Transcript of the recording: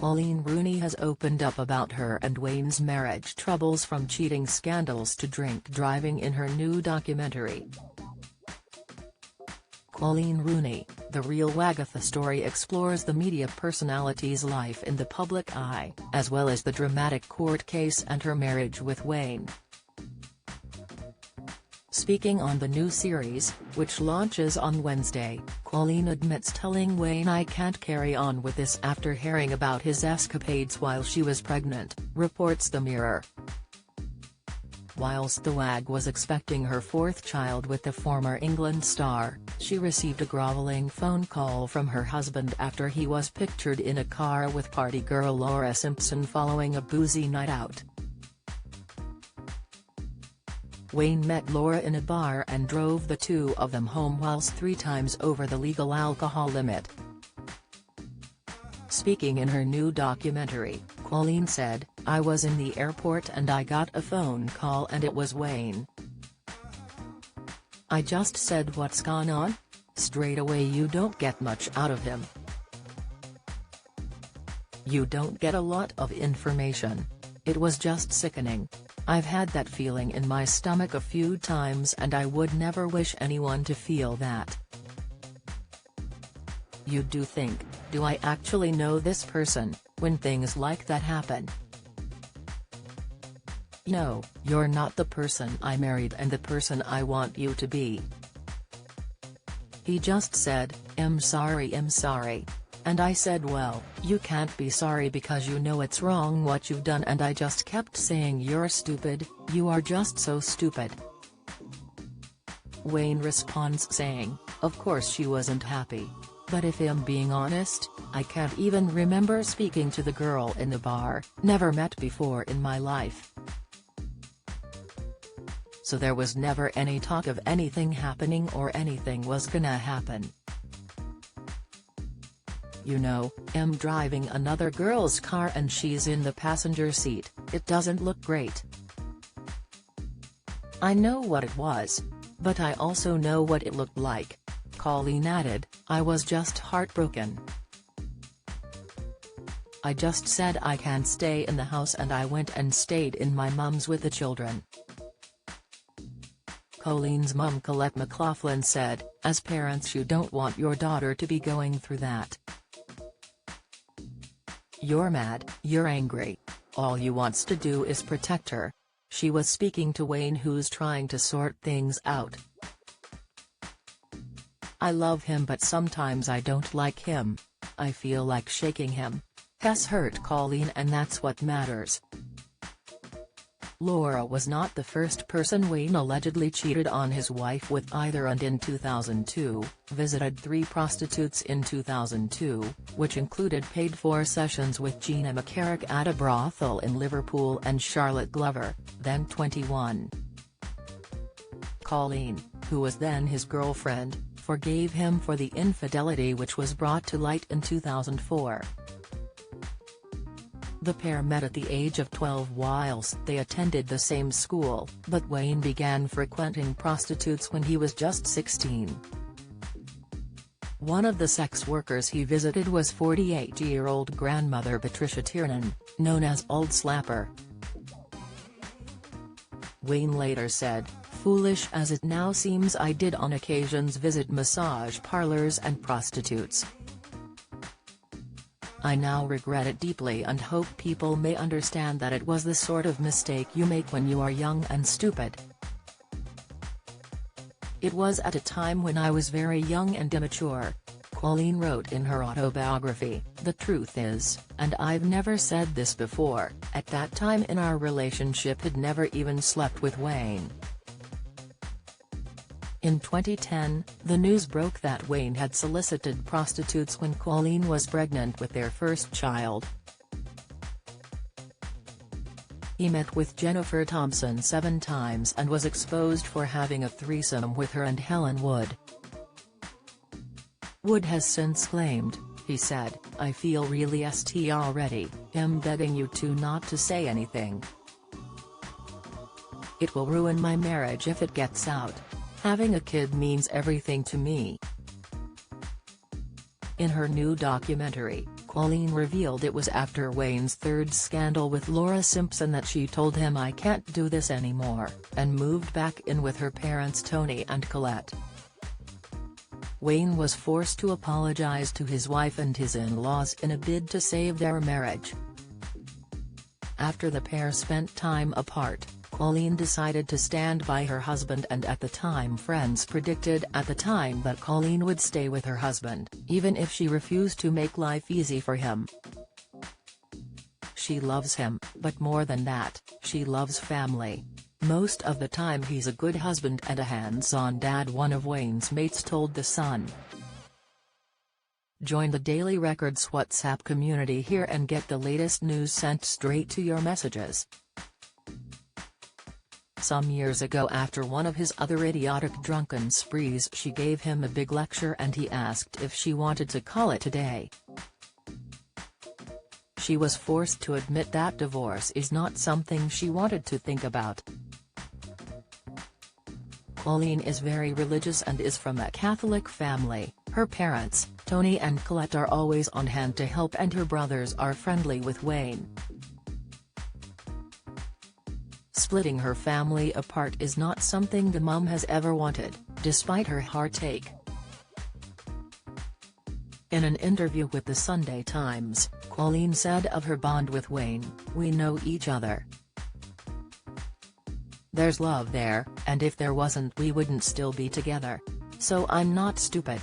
Coleen Rooney has opened up about her and Wayne's marriage troubles, from cheating scandals to drink driving, in her new documentary. Coleen Rooney, The Real Wagatha Story, explores the media personality's life in the public eye, as well as the dramatic court case and her marriage with Wayne. Speaking on the new series, which launches on Wednesday, Coleen admits telling Wayne, "I can't carry on with this," after hearing about his escapades while she was pregnant, reports The Mirror. Whilst the WAG was expecting her fourth child with the former England star, she received a grovelling phone call from her husband after he was pictured in a car with party girl Laura Simpson following a boozy night out. Wayne met Laura in a bar and drove the two of them home whilst 3 times over the legal alcohol limit. Speaking in her new documentary, Coleen said, "I was in the airport and I got a phone call and it was Wayne. I just said, 'What's gone on?' Straight away. You don't get much out of him. You don't get a lot of information. It was just sickening. I've had that feeling in my stomach a few times and I would never wish anyone to feel that. You do think, do I actually know this person, when things like that happen? No, you're not the person I married and the person I want you to be." He just said, I'm sorry. And I said, "Well, you can't be sorry because you know it's wrong what you've done," and I just kept saying, "You're stupid, you are just so stupid." Wayne responds saying, "Of course she wasn't happy. But if I'm being honest, I can't even remember speaking to the girl in the bar, never met before in my life. So there was never any talk of anything happening or anything was gonna happen. You know, I'm driving another girl's car and she's in the passenger seat, it doesn't look great. I know what it was. But I also know what it looked like." Coleen added, "I was just heartbroken. I just said I can't stay in the house and I went and stayed in my mum's with the children." Coleen's mum Colette McLaughlin said, "As parents you don't want your daughter to be going through that. You're mad, you're angry. All you wants to do is protect her." She was speaking to Wayne, who's trying to sort things out. "I love him but sometimes I don't like him. I feel like shaking him. Has hurt Coleen and that's what matters." Laura was not the first person Wayne allegedly cheated on his wife with either, and in 2002, visited 3 prostitutes in 2002, which included paid-for sessions with Gina McCarrick at a brothel in Liverpool and Charlotte Glover, then 21. Coleen, who was then his girlfriend, forgave him for the infidelity, which was brought to light in 2004. The pair met at the age of 12 whilst they attended the same school, but Wayne began frequenting prostitutes when he was just 16. One of the sex workers he visited was 48-year-old grandmother Patricia Tiernan, known as Old Slapper. Wayne later said, "Foolish as it now seems, I did on occasions visit massage parlors and prostitutes. I now regret it deeply and hope people may understand that it was the sort of mistake you make when you are young and stupid. It was at a time when I was very young and immature," Coleen wrote in her autobiography. "The truth is, and I've never said this before, at that time in our relationship had never even slept with Wayne." In 2010, the news broke that Wayne had solicited prostitutes when Coleen was pregnant with their first child. He met with Jennifer Thompson 7 times and was exposed for having a threesome with her and Helen Wood. Wood has since claimed, he said, "I feel really st already, I'm begging you two not to say anything. It will ruin my marriage if it gets out. Having a kid means everything to me." In her new documentary, Coleen revealed it was after Wayne's third scandal with Laura Simpson that she told him "I can't do this anymore," and moved back in with her parents Tony and Colette. Wayne was forced to apologize to his wife and his in-laws in a bid to save their marriage. After the pair spent time apart, Coleen decided to stand by her husband, and at the time friends predicted at the time that Coleen would stay with her husband, even if she refused to make life easy for him. She loves him, but more than that, she loves family. Most of the time he's a good husband and a hands-on dad, one of Wayne's mates told The Sun. Join the Daily Record's WhatsApp community here and get the latest news sent straight to your messages. Some years ago, after one of his other idiotic drunken sprees, she gave him a big lecture and he asked if she wanted to call it a day. She was forced to admit that divorce is not something she wanted to think about. Coleen is very religious and is from a Catholic family. Her parents, Tony and Colette, are always on hand to help, and her brothers are friendly with Wayne. Splitting her family apart is not something the mum has ever wanted, despite her heartache. In an interview with the Sunday Times, Coleen said of her bond with Wayne, "We know each other. There's love there, and if there wasn't we wouldn't still be together. So I'm not stupid.